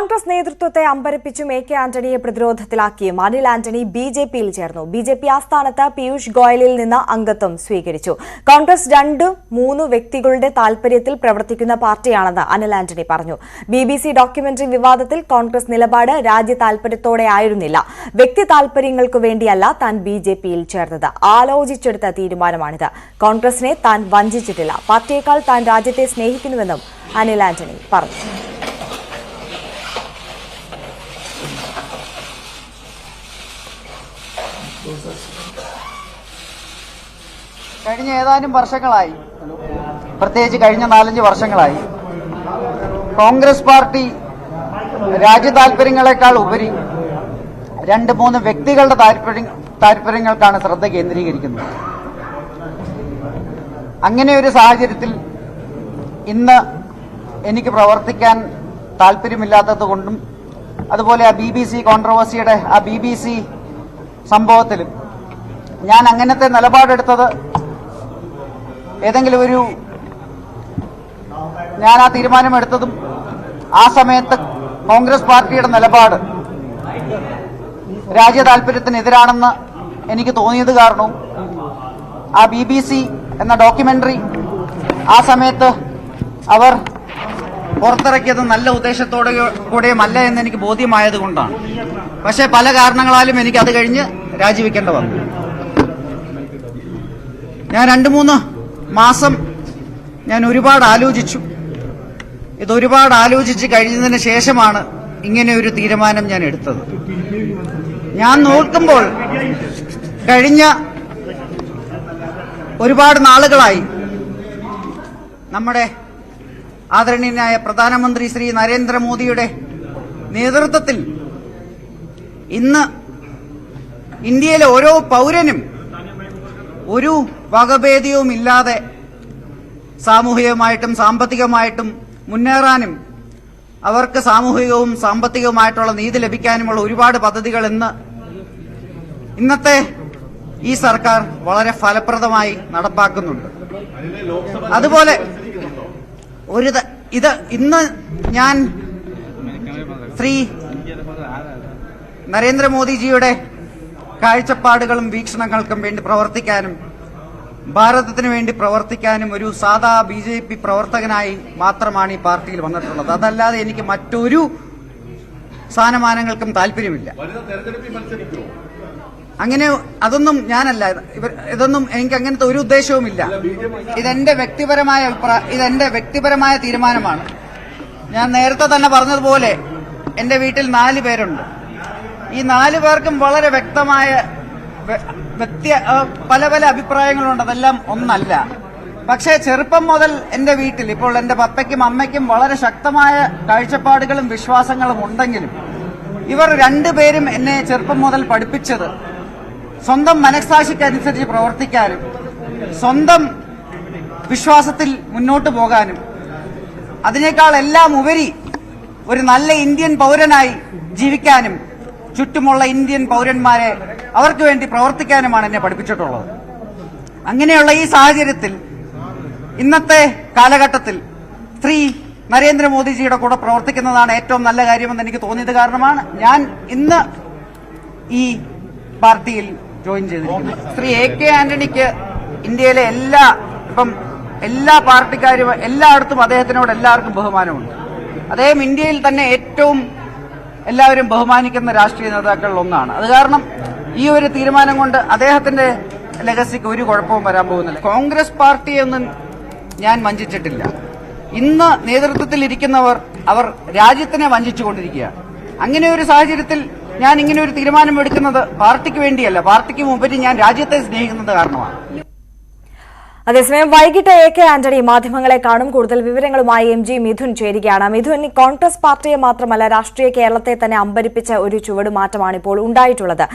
കോൺഗ്രസ് നേതൃത്വത്തെ അമ്പരപ്പിച്ചും A K ആന്റണിയെ പ്രതിരോധത്തിലാക്കിയും Anil Antony ബിജെപിയിൽ ചേർന്നു. ബിജെപി ആസ്ഥാനത്ത് പീയൂഷ് ഗോയലിൽ നിന്ന് അംഗത്വം സ്വീകരിച്ചു. കോൺഗ്രസ് 2-3 വ്യക്തികളുടെ താൽപര്യത്തിൽ പ്രവർത്തിക്കുന്ന പാർട്ടിയാണെന്ന് അനിൽ ആന്റണി പറഞ്ഞു. BBC ഡോക്യുമെന്ററി വിവാദത്തിൽ കോൺഗ്രസ് നിലപാട് രാജ്യ താൽപര്യത്തോടെ ആയിരുന്നില്ല. വ്യക്തി താൽപര്യങ്ങൾക്കു വേണ്ടിയല്ല താൻ ബിജെപിയിൽ ചേർന്നത്. ആലോചിച്ചെടുത്ത തീരുമാനമാണിത്. കോൺഗ്രസിനെ താൻ വഞ്ചിച്ചിട്ടില്ല. പാർട്ടിയേക്കാൾ താൻ രാജ്യത്തെ സ്നേഹിക്കുന്നുവെന്നും അനിൽ ആന്റണി പറഞ്ഞു. കഴിഞ്ഞ ഏതാനും വർഷങ്ങളായി, പ്രത്യേകിച്ച് കഴിഞ്ഞ 4-5 വർഷങ്ങളായി കോൺഗ്രസ് പാർട്ടി രാജ്യ താൽപര്യങ്ങളെക്കാൾ ഉപരി 2-3 വ്യക്തികളുടെ താൽപര്യങ്ങൾക്കാണ് ശ്രദ്ധ കേന്ദ്രീകരിക്കുന്നത്. അങ്ങനെ ഒരു സാഹചര്യത്തിൽ ഇന്ന് എനിക്ക് പ്രവർത്തിക്കാൻ താല്പര്യമില്ലാത്തതുകൊണ്ടും അതുപോലെ ആ BBC കോൺട്രവേഴ്സിയുടെ BBC സംഭവത്തിലും ഞാൻ അങ്ങനത്തെ നിലപാടെടുത്തത് ഞാൻ ആ തീരുമാനമെടുത്തതും ആ സമയത്ത് കോൺഗ്രസ് പാർട്ടിയുടെ നിലപാട് രാജ്യ താൽപര്യത്തിനെതിരാണെന്ന് എനിക്ക് തോന്നിയത് കാരണവും ആ BBC എന്ന ഡോക്യുമെന്ററി ആ സമയത്ത് അവർ പുറത്തിറക്കിയത് നല്ല ഉദ്ദേശത്തോടെ കൂടെയുമല്ല എന്ന് എനിക്ക് ബോധ്യമായതുകൊണ്ടാണ്. പക്ഷേ പല കാരണങ്ങളാലും എനിക്ക് അത് കഴിഞ്ഞ് രാജിവെക്കേണ്ടി വന്നു. ഞാൻ 2-3 മാസം ഒരുപാട് ആലോചിച്ചു. ഒരുപാട് ആലോചിച്ച് കഴിഞ്ഞതിന് ശേഷമാണ് ഇങ്ങനെ ഒരു തീരുമാനം ഞാൻ എടുത്തത്. ഞാൻ നോക്കുമ്പോൾ കഴിഞ്ഞ ഒരുപാട് നാളുകളായി നമ്മുടെ ആദരണീയനായ പ്രധാനമന്ത്രി ശ്രീ നരേന്ദ്രമോദിയുടെ നേതൃത്വത്തിൽ ഇന്ന് ഇന്ത്യയിലെ ഓരോ പൗരനും ഒരു വകഭേദവുമില്ലാതെ സാമൂഹികമായിട്ടും സാമ്പത്തികമായിട്ടും മുന്നേറാനും അവർക്ക് സാമൂഹികവും സാമ്പത്തികവുമായിട്ടുള്ള നീതി ലഭിക്കാനുമുള്ള ഒരുപാട് പദ്ധതികൾ ഇന്നത്തെ ഈ സർക്കാർ വളരെ ഫലപ്രദമായി നടപ്പാക്കുന്നുണ്ട്. അതുപോലെ ഇന്ന് ഞാൻ ശ്രീ നരേന്ദ്രമോദിജിയുടെ കാഴ്ചപ്പാടുകളും വീക്ഷണങ്ങൾക്കും വേണ്ടി പ്രവർത്തിക്കാനും ഭാരതത്തിന് വേണ്ടി പ്രവർത്തിക്കാനും ഒരു സാധാ BJP പ്രവർത്തകനായി മാത്രമാണ് ഈ പാർട്ടിയിൽ വന്നിട്ടുള്ളത്. അതല്ലാതെ എനിക്ക് മറ്റൊരു സ്ഥാനമാനങ്ങൾക്കും താല്പര്യമില്ല. അങ്ങനെ അതൊന്നും ഞാനല്ല, ഇതൊന്നും എനിക്ക് അങ്ങനത്തെ ഒരു ഉദ്ദേശവുമില്ല. ഇതെന്റെ വ്യക്തിപരമായ തീരുമാനമാണ്. ഞാൻ നേരത്തെ തന്നെ പറഞ്ഞതുപോലെ എന്റെ വീട്ടിൽ 4 പേരുണ്ട്. ഈ 4 പേർക്കും വളരെ വ്യക്തമായ പല അഭിപ്രായങ്ങളുണ്ട്. അതെല്ലാം ഒന്നല്ല. പക്ഷേ ചെറുപ്പം മുതൽ എന്റെ വീട്ടിൽ ഇപ്പോൾ എന്റെ പപ്പയ്ക്കും അമ്മയ്ക്കും വളരെ ശക്തമായ കാഴ്ചപ്പാടുകളും വിശ്വാസങ്ങളും ഉണ്ടെങ്കിലും ഇവർ 2 പേരും എന്നെ ചെറുപ്പം മുതൽ പഠിപ്പിച്ചത് സ്വന്തം മനസ്സാക്ഷിക്കനുസരിച്ച് പ്രവർത്തിക്കാനും സ്വന്തം വിശ്വാസത്തിൽ മുന്നോട്ട് പോകാനും അതിനേക്കാൾ എല്ലാം ഉപരി ഒരു നല്ല ഇന്ത്യൻ പൗരനായി ജീവിക്കാനും ചുറ്റുമുള്ള ഇന്ത്യൻ പൗരന്മാരെ അവർക്ക് വേണ്ടി പ്രവർത്തിക്കാനുമാണ് എന്നെ പഠിപ്പിച്ചിട്ടുള്ളത്. അങ്ങനെയുള്ള ഈ സാഹചര്യത്തിൽ ഇന്നത്തെ കാലഘട്ടത്തിൽ ശ്രീ നരേന്ദ്രമോദിജിയുടെ കൂടെ പ്രവർത്തിക്കുന്നതാണ് ഏറ്റവും നല്ല കാര്യമെന്ന് എനിക്ക് തോന്നിയത് കാരണമാണ് ഞാൻ ഇന്ന് ഈ പാർട്ടിയിൽ ജോയിൻ ചെയ്തിരിക്കുന്നത്. ശ്രീ എ കെ ആന്റണിക്ക് ഇന്ത്യയിലെ എല്ലാ പാർട്ടിക്കാരും എല്ലായിടത്തും അദ്ദേഹത്തിനോട് എല്ലാവർക്കും ബഹുമാനമുണ്ട്. അദ്ദേഹം ഇന്ത്യയിൽ തന്നെ ഏറ്റവും എല്ലാവരും ബഹുമാനിക്കുന്ന രാഷ്ട്രീയ നേതാക്കളിൽ ഒന്നാണ്. അത് കാരണം ഈ ഒരു തീരുമാനം കൊണ്ട് അദ്ദേഹത്തിന്റെ ലെഗസിക്ക് ഒരു കുഴപ്പവും വരാൻ പോകുന്നില്ല. കോൺഗ്രസ് പാർട്ടിയൊന്നും ഞാൻ വഞ്ചിച്ചിട്ടില്ല. ഇന്ന് നേതൃത്വത്തിൽ ഇരിക്കുന്നവർ അവർ രാജ്യത്തിനെ വഞ്ചിച്ചുകൊണ്ടിരിക്കുകയാണ്. അങ്ങനെ ഒരു സാഹചര്യത്തിൽ ഞാൻ ഇങ്ങനെ ഒരു തീരുമാനം എടുക്കുന്നത് പാർട്ടിക്ക് വേണ്ടിയല്ല, പാർട്ടിക്ക് മുമ്പ് ഞാൻ രാജ്യത്തെ സ്നേഹിക്കുന്നത് കാരണമാണ്. അതേസമയം വൈകിട്ട് എ കെ ആന്റണി മാധ്യമങ്ങളെ കാണും. കൂടുതൽ വിവരങ്ങളുമായി MG മിഥുൻ ചേരുകയാണ്. മിഥുൻ, കോൺഗ്രസ് പാർട്ടിയെ മാത്രമല്ല രാഷ്ട്രീയ കേരളത്തെ തന്നെ അമ്പരിപ്പിച്ച ഒരു ചുവടുമാറ്റമാണ് ഇപ്പോൾ ഉണ്ടായിട്ടുള്ളത്.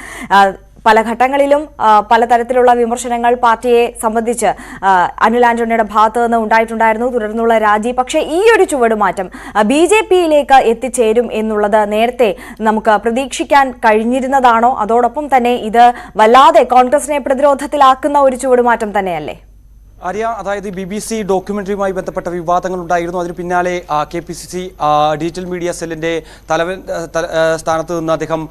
പല ഘട്ടങ്ങളിലും പലതരത്തിലുള്ള വിമർശനങ്ങൾ പാർട്ടിയെ സംബന്ധിച്ച് അനിൽ ആന്റണിയുടെ ഭാഗത്തു നിന്ന് ഉണ്ടായിട്ടുണ്ടായിരുന്നു, തുടർന്നുള്ള രാജി. പക്ഷേ ഈ ഒരു ചുവടുമാറ്റം BJPയിലേക്ക് എത്തിച്ചേരും എന്നുള്ളത് നേരത്തെ നമുക്ക് പ്രതീക്ഷിക്കാൻ കഴിഞ്ഞിരുന്നതാണോ? അതോടൊപ്പം തന്നെ ഇത് വല്ലാതെ കോൺഗ്രസിനെ പ്രതിരോധത്തിലാക്കുന്ന ഒരു ചുവടുമാറ്റം തന്നെയല്ലേ? ആര്യ, അതായത് BBC ഡോക്യുമെന്ററിയുമായി ബന്ധപ്പെട്ട വിവാദങ്ങൾ ഉണ്ടായിരുന്നു. അതിന് പിന്നാലെ KPCC ഡിജിറ്റൽ മീഡിയ സെല്ലിന്റെ തലവൻ സ്ഥാനത്ത് നിന്ന് അദ്ദേഹം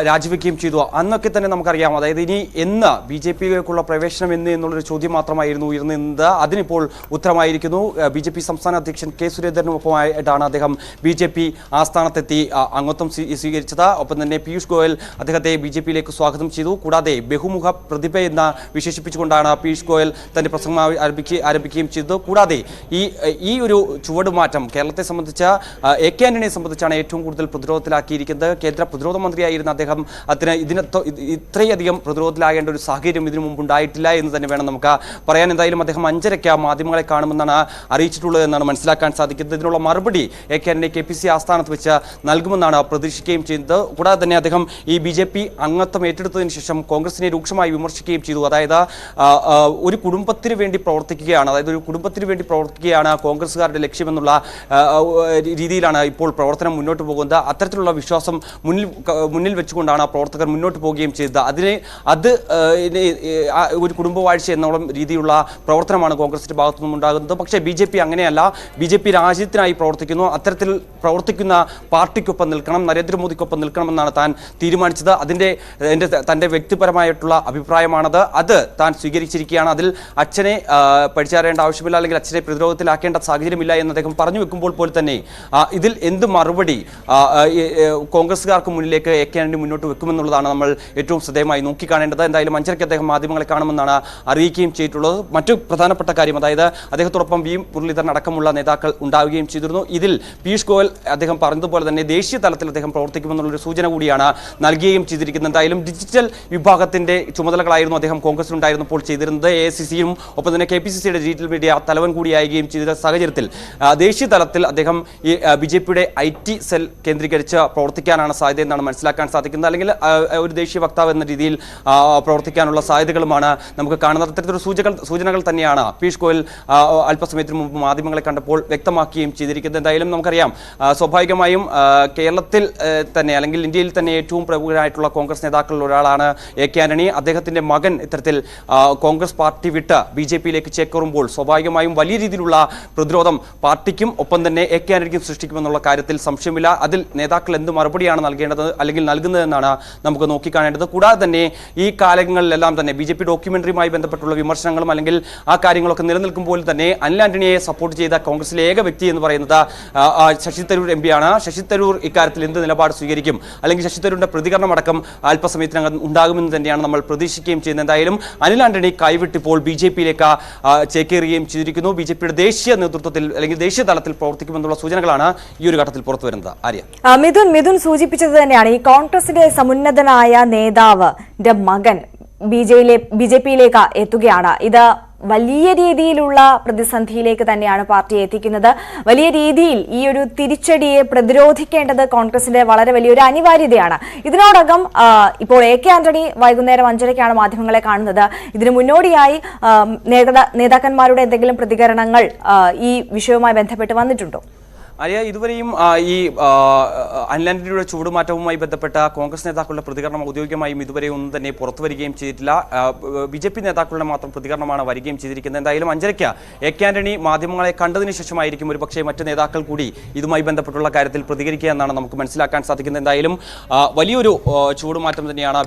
രാജിവെക്കുകയും ചെയ്തു. അന്നൊക്കെ തന്നെ നമുക്കറിയാം, അതായത് ഇനി എന്ന് BJPയിലേക്കുള്ള പ്രവേശനം എന്നുള്ളൊരു ചോദ്യം മാത്രമായിരുന്നു ഉയർന്നിരുന്നത്. അതിനിപ്പോൾ ഉത്തരമായിരിക്കുന്നു. BJP സംസ്ഥാന അധ്യക്ഷൻ K സുരേന്ദ്രനുമൊപ്പമായിട്ടാണ് അദ്ദേഹം BJP ആസ്ഥാനത്തെത്തി അംഗത്വം സ്വീകരിച്ചത്. ഒപ്പം തന്നെ പീയൂഷ് ഗോയൽ അദ്ദേഹത്തെ BJPയിലേക്ക് സ്വാഗതം ചെയ്തു. കൂടാതെ ബഹുമുഖ പ്രതിഭ എന്ന് വിശേഷിപ്പിച്ചുകൊണ്ടാണ് പീയൂഷ് ഗോയൽ തന്റെ പ്രസംഗം ആരംഭിക്കുകയും ചെയ്തത്. കൂടാതെ ഈ ഒരു ചുവടുമാറ്റം കേരളത്തെ സംബന്ധിച്ച AK ആന്റണിയെ സംബന്ധിച്ചാണ് ഏറ്റവും കൂടുതൽ പ്രതിരോധത്തിലാക്കിയിരിക്കുന്നത്. കേന്ദ്ര പ്രതിരോധ മന്ത്രിയായിരുന്ന അദ്ദേഹം ഇത്രയധികം പ്രതിരോധത്തിലാകേണ്ട ഒരു സാഹചര്യം ഇതിനു മുമ്പ് ഉണ്ടായിട്ടില്ല എന്ന് തന്നെ വേണം നമുക്ക് പറയാൻ. എന്തായാലും അദ്ദേഹം 5:30 മാധ്യമങ്ങളെ കാണുമെന്നാണ് അറിയിച്ചിട്ടുള്ളത് എന്നാണ് മനസ്സിലാക്കാൻ സാധിക്കുന്നത്. ഇതിനുള്ള മറുപടി AK ആന്റണി KPCC ആസ്ഥാനത്ത് വെച്ച് നൽകുമെന്നാണ് പ്രതീക്ഷിക്കുകയും ചെയ്യുന്നത്. കൂടാതെ തന്നെ അദ്ദേഹം ഈ BJP അംഗത്വം ഏറ്റെടുത്തതിന് ശേഷം കോൺഗ്രസിനെ രൂക്ഷമായി വിമർശിക്കുകയും ചെയ്തു. അതായത് ഒരു കുടുംബത്തിന് വേണ്ടി പ്രവർത്തിക്കുകയാണ്, അതായത് ഒരു കുടുംബത്തിന് വേണ്ടി പ്രവർത്തിക്കുകയാണ് കോൺഗ്രസ്സുകാരുടെ ലക്ഷ്യമെന്നുള്ള രീതിയിലാണ് ഇപ്പോൾ പ്രവർത്തനം മുന്നോട്ട് പോകുന്നത്. അത്തരത്തിലുള്ള വിശ്വാസം മുന്നിൽ വെച്ചുകൊണ്ടാണ് പ്രവർത്തകർ മുന്നോട്ട് പോവുകയും ചെയ്തത്. അത് ഒരു കുടുംബവാഴ്ച എന്നുള്ള രീതിയിലുള്ള പ്രവർത്തനമാണ് കോൺഗ്രസിന്റെ ഭാഗത്തു നിന്നും ഉണ്ടാകുന്നത്. പക്ഷേ BJP അങ്ങനെയല്ല. BJP രാജ്യത്തിനായി പ്രവർത്തിക്കുന്നു. അത്തരത്തിൽ പ്രവർത്തിക്കുന്ന പാർട്ടിക്കൊപ്പം നിൽക്കണം, നരേന്ദ്രമോദിക്കൊപ്പം നിൽക്കണമെന്നാണ് താൻ തീരുമാനിച്ചത്. തന്റെ വ്യക്തിപരമായിട്ടുള്ള അഭിപ്രായമാണത്. അത് താൻ സ്വീകരിച്ചിരിക്കുകയാണ്. അതിൽ അച്ഛനെ പഠിച്ചറിയേണ്ട ആവശ്യമില്ല, അല്ലെങ്കിൽ അച്ഛനെ പ്രതിരോധത്തിലാക്കേണ്ട സാഹചര്യമില്ല എന്ന് അദ്ദേഹം പറഞ്ഞു വെക്കുമ്പോൾ പോലെ തന്നെ ഇതിൽ എന്ത് മറുപടി കോൺഗ്രസ്സുകാർക്ക് മുന്നിലേക്ക് AK ആന്റണി മുന്നോട്ട് വെക്കുമെന്നുള്ളതാണ് നമ്മൾ ഏറ്റവും ശ്രദ്ധേയമായി നോക്കിക്കാണേണ്ടത്. എന്തായാലും 5:30 അദ്ദേഹം മാധ്യമങ്ങളെ കാണുമെന്നാണ് അറിയിക്കുകയും ചെയ്തിട്ടുള്ളത്. മറ്റു പ്രധാനപ്പെട്ട കാര്യം, അതായത് അദ്ദേഹത്തോടൊപ്പം V മുരളീധരൻ അടക്കമുള്ള നേതാക്കൾ ഉണ്ടാവുകയും ചെയ്തിരുന്നു. ഇതിൽ പീയൂഷ് ഗോയൽ അദ്ദേഹം പറഞ്ഞതുപോലെ തന്നെ ദേശീയ തലത്തിൽ അദ്ദേഹം പ്രവർത്തിക്കുമെന്നുള്ളൊരു സൂചന കൂടിയാണ് നൽകുകയും ചെയ്തിരിക്കുന്നത്. എന്തായാലും ഡിജിറ്റൽ വിഭാഗത്തിന്റെ ചുമതലകളായിരുന്നു അദ്ദേഹം കോൺഗ്രസിലുണ്ടായിരുന്നപ്പോൾ ചെയ്തിരുന്നത്. AICCയും ഒപ്പം തന്നെ KPCCയുടെ ഡിജിറ്റൽ മീഡിയ തലവൻ കൂടിയാവുകയും ചെയ്ത സാഹചര്യത്തിൽ ദേശീയ തലത്തിൽ അദ്ദേഹം ഈ BJPയുടെ IT സെൽ കേന്ദ്രീകരിച്ച് പ്രവർത്തിക്കാനാണ് സാധ്യത എന്നാണ് മനസ്സിലാക്കാൻ സാധിക്കുന്നത്. അല്ലെങ്കിൽ ഒരു ദേശീയ വക്താവ് എന്ന രീതിയിൽ പ്രവർത്തിക്കാനുള്ള സാധ്യതകളുമാണ് നമുക്ക് കാണുന്നത്. അത്തരത്തിലുള്ള സൂചനകൾ തന്നെയാണ് പീയൂഷ് ഗോയൽ അല്പസമയത്തിന് മുമ്പ് മാധ്യമങ്ങളെ കണ്ടപ്പോൾ വ്യക്തമാക്കുകയും ചെയ്തിരിക്കുന്നത്. എന്തായാലും നമുക്കറിയാം, സ്വാഭാവികമായും കേരളത്തിൽ തന്നെ അല്ലെങ്കിൽ ഇന്ത്യയിൽ തന്നെ ഏറ്റവും പ്രമുഖരായിട്ടുള്ള കോൺഗ്രസ് നേതാക്കളിൽ ഒരാളാണ് AK ആന്റണി. അദ്ദേഹത്തിന്റെ മകൻ ഇത്തരത്തിൽ കോൺഗ്രസ് പാർട്ടി വിട്ട് BJPയിലേക്ക് ചേക്കേറുമ്പോൾ സ്വാഭാവികമായും വലിയ രീതിയിലുള്ള പ്രതിരോധം പാർട്ടിക്കും ഒപ്പം തന്നെ AK ആന്റണിക്കും സൃഷ്ടിക്കുമെന്നുള്ള കാര്യത്തിൽ സംശയമില്ല. അതിൽ നേതാക്കൾ എന്ത് മറുപടിയാണ് നൽകേണ്ടത് അല്ലെങ്കിൽ നൽകുന്നതെന്നാണ് നമുക്ക് നോക്കിക്കാണേണ്ടത്. കൂടാതെ തന്നെ ഈ കാലങ്ങളിലെല്ലാം തന്നെ BJP ഡോക്യുമെന്ററിയുമായി ബന്ധപ്പെട്ടുള്ള വിമർശനങ്ങളും അല്ലെങ്കിൽ ആ കാര്യങ്ങളൊക്കെ നിലനിൽക്കുമ്പോൾ തന്നെ അനിൽ ആന്റണിയെ സപ്പോർട്ട് ചെയ്ത കോൺഗ്രസിലെ ഏക വ്യക്തി എന്ന് പറയുന്നത് ശശി തരൂർ MP ആണ്. ശശി തരൂർ ഇക്കാര്യത്തിൽ എന്ത് നിലപാട് സ്വീകരിക്കും, അല്ലെങ്കിൽ ശശി തരൂരിന്റെ പ്രതികരണം അടക്കം അല്പസമയത്തിനകം ഉണ്ടാകുമെന്ന് തന്നെയാണ് നമ്മൾ പ്രതീക്ഷിക്കുകയും ചെയ്യുന്നത്. എന്തായാലും അനിൽ ആന്റണി കൈവിട്ടിപ്പോൾ BJPയിലേക്ക് ചേക്കേറുകയും ചെയ്തിരിക്കുന്നു. BJPയുടെ ദേശീയ നേതൃത്വത്തിൽ അല്ലെങ്കിൽ ദേശീയ തലത്തിൽ പ്രവർത്തിക്കുമെന്നുള്ള സൂചനകളാണ് ഈ ഒരു ഘട്ടത്തിൽ പുറത്തു വരുന്നത്. ആര്യ, മിഥുൻ സൂചിപ്പിച്ചത് തന്നെയാണ്. ഈ കോൺഗ്രസിന്റെ സമുന്നതനായ നേതാവിന്റെ മകൻ BJPയിലേക്ക് എത്തുകയാണ്. ഇത് വലിയ രീതിയിലുള്ള പ്രതിസന്ധിയിലേക്ക് തന്നെയാണ് പാർട്ടിയെ എത്തിക്കുന്നത്. വലിയ രീതിയിൽ ഈ ഒരു തിരിച്ചടിയെ പ്രതിരോധിക്കേണ്ടത് കോൺഗ്രസിന്റെ വളരെ വലിയൊരു അനിവാര്യതയാണ്. ഇതിനോടകം ഇപ്പോൾ AK ആന്റണി വൈകുന്നേരം 5:30 മാധ്യമങ്ങളെ കാണുന്നത്. ഇതിനു മുന്നോടിയായി നേതാക്കന്മാരുടെ എന്തെങ്കിലും പ്രതികരണങ്ങൾ ഈ വിഷയവുമായി ബന്ധപ്പെട്ട് വന്നിട്ടുണ്ടോ? ആര്യ, ഇതുവരെയും ഈ അനിൽ ആന്റണിയുടെ ചൂടുമാറ്റവുമായി ബന്ധപ്പെട്ട കോൺഗ്രസ് നേതാക്കളുടെ പ്രതികരണം ഔദ്യോഗികമായും ഇതുവരെ ഒന്നും തന്നെ പുറത്തു വരികയും ചെയ്തിട്ടില്ല. BJP നേതാക്കളുടെ മാത്രം പ്രതികരണമാണ് വരികയും ചെയ്തിരിക്കുന്നത്. എന്തായാലും 5:30 AK ആന്റണി മാധ്യമങ്ങളെ കണ്ടതിന് ശേഷമായിരിക്കും ഒരു പക്ഷേ മറ്റ് നേതാക്കൾ കൂടി ഇതുമായി ബന്ധപ്പെട്ടുള്ള കാര്യത്തിൽ പ്രതികരിക്കുക എന്നാണ് നമുക്ക് മനസ്സിലാക്കാൻ സാധിക്കുന്നത്. എന്തായാലും വലിയൊരു ചൂടുമാറ്റം തന്നെയാണ്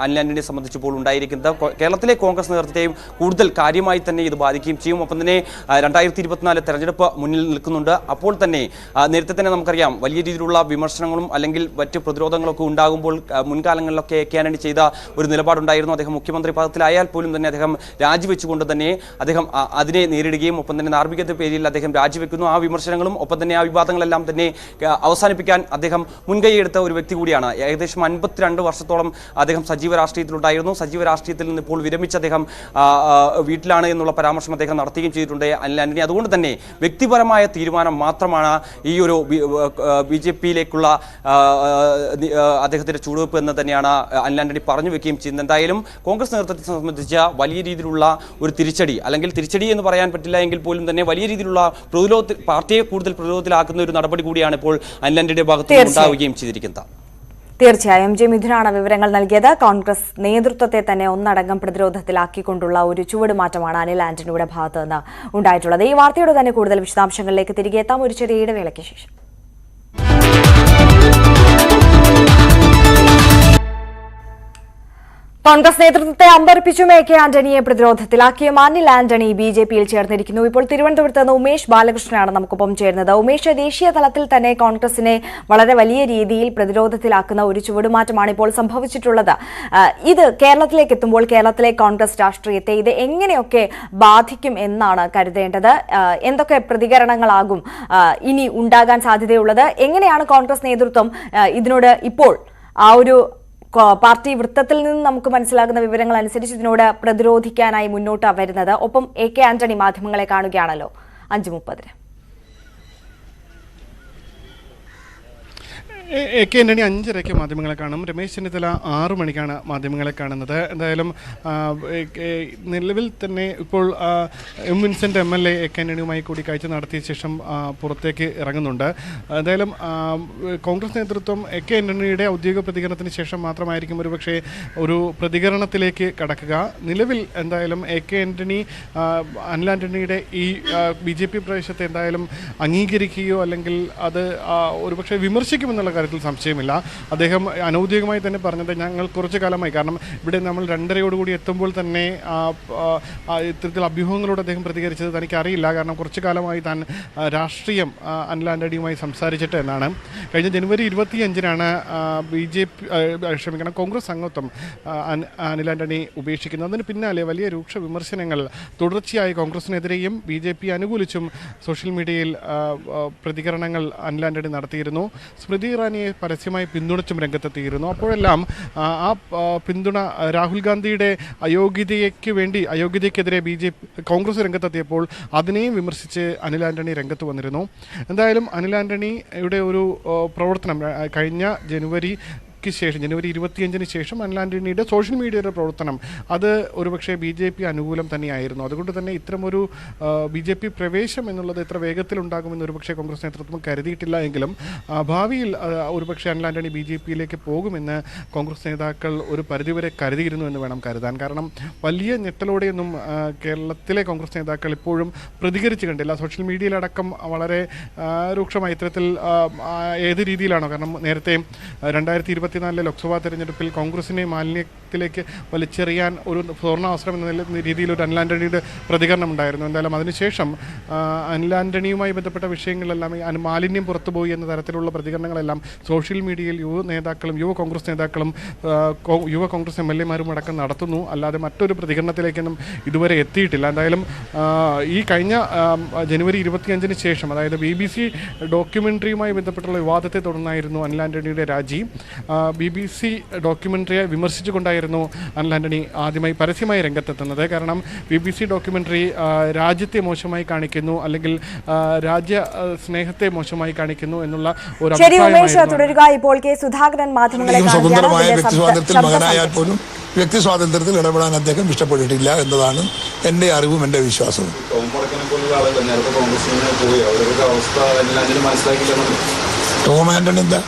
അനിൽ ആന്റണിയെ സംബന്ധിച്ചിപ്പോൾ ഉണ്ടായിരിക്കുന്നത്. കേരളത്തിലെ കോൺഗ്രസ് നേതൃത്വത്തെയും കൂടുതൽ കാര്യമായി തന്നെ ഇത് ബാധിക്കുകയും ചെയ്യും. ഒപ്പം തന്നെ 2024 തെരഞ്ഞെടുപ്പ് മുന്നിൽ നിൽക്കുന്നുണ്ട്. അപ്പോൾ തന്നെ നേരത്തെ തന്നെ നമുക്കറിയാം, വലിയ രീതിയിലുള്ള വിമർശനങ്ങളും അല്ലെങ്കിൽ മറ്റ് പ്രതിരോധങ്ങളൊക്കെ ഉണ്ടാകുമ്പോൾ മുൻകാലങ്ങളിലൊക്കെ AK ആന്റണി ചെയ്ത ഒരു നിലപാടുണ്ടായിരുന്നു. അദ്ദേഹം മുഖ്യമന്ത്രി പദത്തിലായാൽ പോലും തന്നെ അദ്ദേഹം രാജിവെച്ചുകൊണ്ട് തന്നെ അദ്ദേഹം അതിനെ നേരിടുകയും ഒപ്പം തന്നെ ധാർമ്മികത പേരിൽ അദ്ദേഹം രാജിവെക്കുന്നു. ആ വിമർശനങ്ങളും ഒപ്പം തന്നെ ആ വിവാദങ്ങളെല്ലാം തന്നെ അവസാനിപ്പിക്കാൻ അദ്ദേഹം മുൻകൈയെടുത്ത ഒരു വ്യക്തി കൂടിയാണ്. ഏകദേശം 52 വർഷത്തോളം അദ്ദേഹം സജീവ രാഷ്ട്രീയത്തിലുണ്ടായിരുന്നു. സജീവ രാഷ്ട്രീയത്തിൽ നിന്ന് ഇപ്പോൾ വിരമിച്ച് അദ്ദേഹം വീട്ടിലാണ് എന്നുള്ള പരാമർശം അദ്ദേഹം നടത്തുകയും ചെയ്തിട്ടുണ്ട് അനിൽ ആന്റണി. അതുകൊണ്ട് തന്നെ വ്യക്തിപരമായ തീരുമാനം മാത്രമാണ് ഈ ഒരു BJPയിലേക്കുള്ള അദ്ദേഹത്തിന്റെ ചുവടുവെപ്പ് എന്ന് തന്നെയാണ് അനിൽ ആന്റണി പറഞ്ഞു വെക്കുകയും ചെയ്യുന്നത്. എന്തായാലും കോൺഗ്രസ് നേതൃത്വത്തെ സംബന്ധിച്ച വലിയ രീതിയിലുള്ള ഒരു തിരിച്ചടി, അല്ലെങ്കിൽ തിരിച്ചടി എന്ന് പറയാൻ പറ്റില്ല എങ്കിൽ പോലും തന്നെ വലിയ രീതിയിലുള്ള പാർട്ടിയെ കൂടുതൽ പ്രതിരോധത്തിലാക്കുന്ന ഒരു നടപടി കൂടിയാണ് ഇപ്പോൾ അനിൽ ആന്റണിയുടെ ഭാഗത്ത് ഉണ്ടാവുകയും ചെയ്തിരിക്കുന്നത്. തീർച്ചയായും ജെ മിഥുനാണ് വിവരങ്ങൾ നൽകിയത്. കോൺഗ്രസ് നേതൃത്വത്തെ തന്നെ ഒന്നടങ്കം പ്രതിരോധത്തിലാക്കിക്കൊണ്ടുള്ള ഒരു ചുവടുമാറ്റമാണ് അനിൽ ആന്റണിയുടെ ഭാഗത്ത് നിന്ന് ഉണ്ടായിട്ടുള്ളത്. ഈ വാർത്തയോട് തന്നെ കൂടുതൽ വിശദാംശങ്ങളിലേക്ക് തിരികെ എത്താം ഒരു ചെറിയ ഇടവേളയ്ക്ക് ശേഷം. കോൺഗ്രസ് നേതൃത്വത്തെ അമ്പരപ്പിച്ചും എ കെ ആന്റണിയെ പ്രതിരോധത്തിലാക്കിയ അനിൽ ആന്റണി ബിജെപിയിൽ ചേർന്നിരിക്കുന്നു. ഇപ്പോൾ തിരുവനന്തപുരത്ത് നിന്ന് ഉമേഷ് ബാലകൃഷ്ണനാണ് നമുക്കൊപ്പം ചേരുന്നത്. ഉമേഷ്, ദേശീയ തലത്തിൽ തന്നെ കോൺഗ്രസിനെ വളരെ വലിയ രീതിയിൽ പ്രതിരോധത്തിലാക്കുന്ന ഒരു ചുവടുമാറ്റമാണ് ഇപ്പോൾ സംഭവിച്ചിട്ടുള്ളത്. ഇത് കേരളത്തിലേക്ക് എത്തുമ്പോൾ കേരളത്തിലെ കോൺഗ്രസ് രാഷ്ട്രീയത്തെ ഇത് എങ്ങനെയൊക്കെ ബാധിക്കും എന്നാണ് കരുതേണ്ടത്? എന്തൊക്കെ പ്രതികരണങ്ങളാകും ഇനി ഉണ്ടാകാൻ സാധ്യതയുള്ളത്? എങ്ങനെയാണ് കോൺഗ്രസ് നേതൃത്വം ഇതിനോട് ഇപ്പോൾ ആ ഒരു പാർട്ടി വൃത്തത്തിൽ നിന്ന് നമുക്ക് മനസ്സിലാകുന്ന വിവരങ്ങൾ അനുസരിച്ച് ഇതിനോട് പ്രതിരോധിക്കാനായി മുന്നോട്ട് വരുന്നത്? ഒപ്പം എ കെ ആന്റണി മാധ്യമങ്ങളെ കാണുകയാണല്ലോ 5:30. എ കെ ആന്റണി 5:30 മാധ്യമങ്ങളെ കാണും. രമേശ് ചെന്നിത്തല 6 മണിക്കാണ് മാധ്യമങ്ങളെ കാണുന്നത്. എന്തായാലും നിലവിൽ തന്നെ ഇപ്പോൾ M Vincent MLA A K ആന്റണിയുമായി കൂടിക്കാഴ്ച നടത്തിയ ശേഷം പുറത്തേക്ക് ഇറങ്ങുന്നുണ്ട്. എന്തായാലും കോൺഗ്രസ് നേതൃത്വം എ കെ ആന്റണിയുടെ ഔദ്യോഗിക പ്രതികരണത്തിന് ശേഷം മാത്രമായിരിക്കും ഒരുപക്ഷെ ഒരു പ്രതികരണത്തിലേക്ക് കടക്കുക. നിലവിൽ എന്തായാലും എ കെ ആന്റണി അനിൽ ആന്റണിയുടെ ഈ BJP പ്രവേശത്തെ എന്തായാലും അംഗീകരിക്കുകയോ അല്ലെങ്കിൽ അത് ഒരുപക്ഷെ വിമർശിക്കുമെന്നുള്ള കാര്യത്തിൽ സംശയമില്ല. അദ്ദേഹം അനൗദ്യോഗികമായി തന്നെ പറഞ്ഞത് ഞങ്ങൾ കുറച്ചു കാലമായി, കാരണം ഇവിടെ നമ്മൾ 2:30 എത്തുമ്പോൾ തന്നെ ഇത്തരത്തിൽ അഭ്യൂഹങ്ങളോട് അദ്ദേഹം പ്രതികരിച്ചത് തനിക്കറിയില്ല, കാരണം കുറച്ചു കാലമായി താൻ രാഷ്ട്രീയം അനിൽ ആന്റണിയുമായി സംസാരിച്ചിട്ട് എന്നാണ്. കഴിഞ്ഞ ജനുവരി 25-നാണ് കോൺഗ്രസ് അംഗത്വം അനിൽ ആന്റണി ഉപേക്ഷിക്കുന്നത്. അതിന് പിന്നാലെ വലിയ രൂക്ഷ വിമർശനങ്ങൾ തുടർച്ചയായി കോൺഗ്രസിനെതിരെയും BJP അനുകൂലിച്ചും സോഷ്യൽ മീഡിയയിൽ പ്രതികരണങ്ങൾ അനിൽ ആന്റണി നടത്തിയിരുന്നു. സ്മൃതി ഇറാനിയെ പരസ്യമായി പിന്തുണച്ചും രംഗത്തെത്തിയിരുന്നു. അപ്പോഴെല്ലാം ആ പിന്തുണ രാഹുൽ ഗാന്ധിയുടെ അയോഗ്യതയ്ക്കെതിരെ കോൺഗ്രസ് രംഗത്തെത്തിയപ്പോൾ അതിനെയും വിമർശിച്ച് അനിൽ ആന്റണി രംഗത്ത് വന്നിരുന്നു. എന്തായാലും അനിൽ ആന്റണിയുടെ ഒരു പ്രവർത്തനം കഴിഞ്ഞ ജനുവരി 25-ന് ശേഷം അനിൽ ആന്റണിയുടെ സോഷ്യൽ മീഡിയയുടെ പ്രവർത്തനം അത് ഒരുപക്ഷെ BJP അനുകൂലം തന്നെയായിരുന്നു. അതുകൊണ്ട് തന്നെ ഇത്തരമൊരു BJP പ്രവേശം എന്നുള്ളത് എത്ര വേഗത്തിലുണ്ടാകുമെന്ന് ഒരുപക്ഷെ കോൺഗ്രസ് നേതൃത്വം കരുതിയിട്ടില്ല എങ്കിലും ഭാവിയിൽ ഒരുപക്ഷെ അനിൽ ആന്റണി BJPയിലേക്ക് പോകുമെന്ന് കോൺഗ്രസ് നേതാക്കൾ ഒരു പരിധിവരെ കരുതിയിരുന്നു എന്ന് വേണം കരുതാൻ. കാരണം വലിയ ഞെട്ടലോടെയൊന്നും കേരളത്തിലെ കോൺഗ്രസ് നേതാക്കൾ ഇപ്പോഴും പ്രതികരിച്ചു കണ്ടില്ല. സോഷ്യൽ മീഡിയയിലടക്കം വളരെ രൂക്ഷമായ ഇത്തരത്തിൽ ഏത് രീതിയിലാണോ, കാരണം നേരത്തെ 2024 ലോക്സഭാ തെരഞ്ഞെടുപ്പിൽ കോൺഗ്രസിനെ മാലിന്യത്തിലേക്ക് വലിച്ചെറിയാൻ ഒരു സുവർണാവസരം എന്ന രീതിയിൽ ഒരു അനിൽ ആന്റണിയുടെ പ്രതികരണം ഉണ്ടായിരുന്നു. എന്തായാലും അതിനുശേഷം അനിൽ ആന്റണിയുമായി ബന്ധപ്പെട്ട വിഷയങ്ങളെല്ലാം മാലിന്യം പുറത്തുപോയി എന്ന തരത്തിലുള്ള പ്രതികരണങ്ങളെല്ലാം സോഷ്യൽ മീഡിയയിൽ യുവ കോൺഗ്രസ് നേതാക്കളും യുവ കോൺഗ്രസ് MLA-മാരും അടക്കം നടത്തുന്നു. അല്ലാതെ മറ്റൊരു പ്രതികരണത്തിലേക്കൊന്നും ഇതുവരെ എത്തിയിട്ടില്ല. എന്തായാലും ഈ കഴിഞ്ഞ ജനുവരി 25-ന് ശേഷം, അതായത് BBC ഡോക്യുമെൻ്ററിയുമായി ബന്ധപ്പെട്ടുള്ള വിവാദത്തെ തുടർന്നായിരുന്നു അനിൽ ആന്റണിയുടെ രാജി. BBC ഡോക്യുമെൻ്ററിയെ വിമർശിച്ചുകൊണ്ടായിരുന്നു അനിൽ ആന്റണി ആദ്യമായി പരസ്യമായി രംഗത്തെത്തുന്നത്. കാരണം BBC ഡോക്യുമെൻ്ററി രാജ്യത്തെ മോശമായി കാണിക്കുന്നു, അല്ലെങ്കിൽ രാജ്യ സ്നേഹത്തെ മോശമായി കാണിക്കുന്നു എന്നുള്ള ഒരു തുടരുക. ഇപ്പോൾ കെ സുധാകരൻ മാധ്യമങ്ങളെ പോലും വ്യക്തി സ്വാതന്ത്ര്യത്തിൽ ഇടപെടാൻ അദ്ദേഹം ഇഷ്ടപ്പെട്ടിട്ടില്ല എന്നതാണ് എൻ്റെ അറിവും എൻ്റെ വിശ്വാസവും. ടോം ആന്റണി എന്താ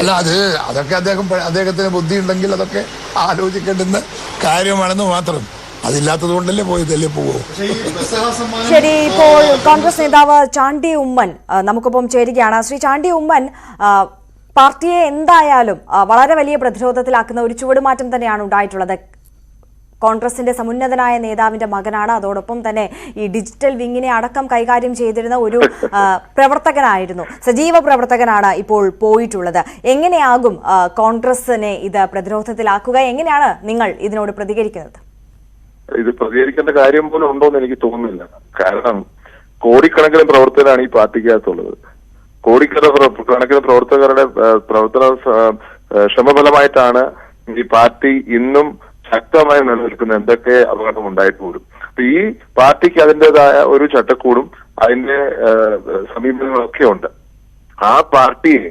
അല്ല, അതൊക്കെ അദ്ദേഹത്തിന് ബുദ്ധി ഉണ്ടെങ്കിൽ അതൊക്കെ ആലോചിക്കേണ്ടുന്ന കാര്യമാണെന്ന് മാത്രം. അതില്ലാത്തത് കൊണ്ടല്ലേ പോയതല്ലേ പോവോ. ശരി, ഇപ്പോൾ കോൺഗ്രസ് നേതാവ് ചാണ്ടി ഉമ്മൻ നമുക്കൊപ്പം ചേരുകയാണ്. ശ്രീ ചാണ്ടി ഉമ്മൻ, പാർട്ടിയെ എന്തായാലും വളരെ വലിയ പ്രതിരോധത്തിലാക്കുന്ന ഒരു ചുവടുമാറ്റം തന്നെയാണ് ഉണ്ടായിട്ടുള്ളത്. കോൺഗ്രസിന്റെ സമുന്നതനായ നേതാവിന്റെ മകനാണ്, അതോടൊപ്പം തന്നെ ഈ ഡിജിറ്റൽ വിങ്ങിനെ അടക്കം കൈകാര്യം ചെയ്തിരുന്ന ഒരു പ്രവർത്തകനായിരുന്നു, സജീവ പ്രവർത്തകനാണ് ഇപ്പോൾ പോയിട്ടുള്ളത്. എങ്ങനെയാകും കോൺഗ്രസിനെ ഇത് പ്രതിരോധത്തിലാക്കുക? എങ്ങനെയാണ് നിങ്ങൾ ഇതിനോട് പ്രതികരിക്കുന്നത്? ഇത് പ്രതികരിക്കേണ്ട കാര്യം പോലും ഉണ്ടോന്ന് എനിക്ക് തോന്നുന്നില്ല. കാരണം കോടിക്കണക്കിന് പ്രവർത്തകരാണ് ഈ പാർട്ടിക്കകത്തുള്ളത്. കോടിക്കണക്കിന് പ്രവർത്തകരുടെ പ്രവർത്തന ശ്രമഫലമായിട്ടാണ് ഈ പാർട്ടി ഇന്നും ശക്തമായി നിലനിൽക്കുന്ന. എന്തൊക്കെ അപകടം ഉണ്ടായിട്ട് പോലും ഈ പാർട്ടിക്ക് അതിൻ്റെതായ ഒരു ചട്ടക്കൂടും അതിന്റെ സമീപനങ്ങളൊക്കെ ഉണ്ട്. ആ പാർട്ടിയെ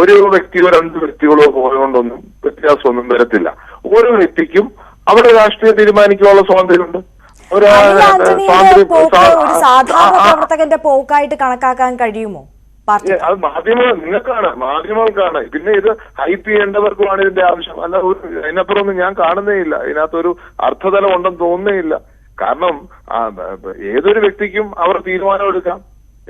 ഒരു വ്യക്തിയോ 2 വ്യക്തികളോ പോയതുകൊണ്ടൊന്നും വ്യത്യാസമൊന്നും വരത്തില്ല. ഓരോ വ്യക്തിക്കും അവിടെ രാഷ്ട്രീയം തീരുമാനിക്കാനുള്ള സ്വാതന്ത്ര്യമുണ്ട്. ഒരു സാധാരണ പ്രവർത്തകന്റെ പോക്കായിട്ട് കണക്കാക്കാൻ കഴിയുമോ പാർട്ടി? അത് മാധ്യമങ്ങൾക്കാണ്. പിന്നെ ഇത് ഹൈപ്പ് ചെയ്യേണ്ടവർക്കുമാണ് ഇതിന്റെ ആവശ്യം. അല്ല, അതിനപ്പുറമൊന്നും ഞാൻ കാണുന്നേ ഇല്ല. ഇതിനകത്തൊരു അർത്ഥതലം ഉണ്ടെന്ന് തോന്നുന്നേ ഇല്ല. കാരണം ഏതൊരു വ്യക്തിക്കും അവർ തീരുമാനം എടുക്കാം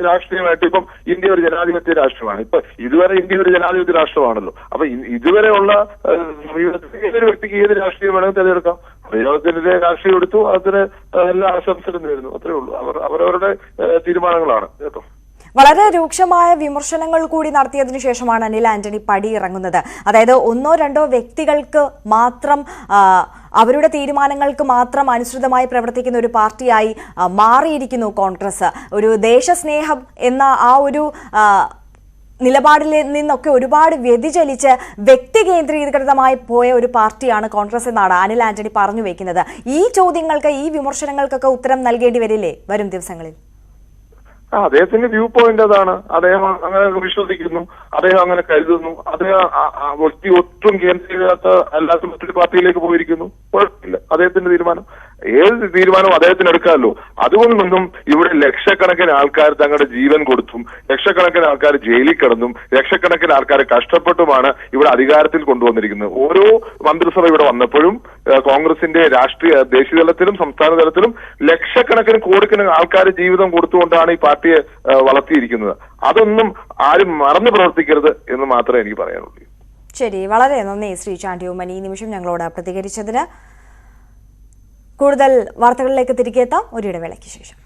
രാഷ്ട്രീയമായിട്ട്. ഇപ്പം ഇന്ത്യ ഒരു ജനാധിപത്യ രാഷ്ട്രമാണ്. ഇപ്പൊ ഇതുവരെ ഇന്ത്യ ഒരു ജനാധിപത്യ രാഷ്ട്രമാണല്ലോ. അപ്പൊ ഇതുവരെയുള്ള സമീപനത്തിൽ ഏതൊരു വ്യക്തിക്ക് ഏത് രാഷ്ട്രീയം വേണമെങ്കിൽ തിരഞ്ഞെടുക്കാം. പ്രയോഗത്തിന്റെ രാഷ്ട്രീയം എടുത്തു, അതിന് എല്ലാ ആശംസകളും നേരുന്നു. അത്രേ ഉള്ളൂ. അവരവരുടെ തീരുമാനങ്ങളാണ് കേട്ടോ. വളരെ രൂക്ഷമായ വിമർശനങ്ങൾ കൂടി നടത്തിയതിനു ശേഷമാണ് അനിൽ ആന്റണി പടിയിറങ്ങുന്നത്. അതായത് ഒന്നോ രണ്ടോ വ്യക്തികൾക്ക് മാത്രം അവരുടെ തീരുമാനങ്ങൾക്ക് മാത്രം അനുസൃതമായി പ്രവർത്തിക്കുന്ന ഒരു പാർട്ടിയായി മാറിയിരിക്കുന്നു കോൺഗ്രസ്. ഒരു ദേശസ്നേഹം എന്ന ആ ഒരു നിലപാടിൽ നിന്നൊക്കെ ഒരുപാട് വ്യതിചലിച്ച് വ്യക്തി കേന്ദ്രീകൃതമായി പോയ ഒരു പാർട്ടിയാണ് കോൺഗ്രസ് എന്നാണ് അനിൽ ആന്റണി പറഞ്ഞു വെക്കുന്നത്. ഈ ചോദ്യങ്ങൾക്ക്, ഈ വിമർശനങ്ങൾക്കൊക്കെ ഉത്തരം നൽകേണ്ടി വരില്ലേ വരും ദിവസങ്ങളിൽ? അദ്ദേഹത്തിന്റെ വ്യൂ പോയിന്റ് അതാണ്. അദ്ദേഹം അങ്ങനെ വിശ്വസിക്കുന്നു, അദ്ദേഹം അങ്ങനെ കരുതുന്നു. അദ്ദേഹം വ്യക്തി ഒട്ടും കേന്ദ്രീകരിക്കാത്ത അല്ലാത്ത മറ്റൊരു പാർട്ടിയിലേക്ക് പോയിരിക്കുന്നു. കുഴപ്പമില്ല, അദ്ദേഹത്തിന്റെ തീരുമാനം. ഏത് തീരുമാനവും അദ്ദേഹത്തിന് എടുക്കാമല്ലോ. അതുകൊണ്ടൊന്നും ഇവിടെ ലക്ഷക്കണക്കിന് ആൾക്കാർ തങ്ങളുടെ ജീവൻ കൊടുത്തും ലക്ഷക്കണക്കിന് ആൾക്കാർ ജയിലിൽ കിടന്നും ലക്ഷക്കണക്കിന് ആൾക്കാരെ കഷ്ടപ്പെട്ടുമാണ് ഇവിടെ അധികാരത്തിൽ കൊണ്ടുവന്നിരിക്കുന്നത്. ഓരോ മന്ത്രിസഭ ഇവിടെ വന്നപ്പോഴും കോൺഗ്രസിന്റെ ദേശീയ തലത്തിലും സംസ്ഥാന തലത്തിലും ലക്ഷക്കണക്കിന് കോടിക്കണക്കിന് ആൾക്കാർ ജീവിതം കൊടുത്തുകൊണ്ടാണ് ഈ പാർട്ടിയെ വളർത്തിയിരിക്കുന്നത്. അതൊന്നും ആരും മറന്നു പ്രവർത്തിക്കരുത് എന്ന് മാത്രമേ എനിക്ക് പറയാനുള്ളൂ. ശരി, വളരെ നന്ദി ശ്രീ ചാണ്ടി ഉമ്മൻ ഈ നിമിഷം ഞങ്ങളോട് പ്രതികരിച്ചതിന്. കൂടുതൽ വാർത്തകളിലേക്ക് തിരികെ എത്താം ഒരു ഇടവേളയ്ക്ക് ശേഷം.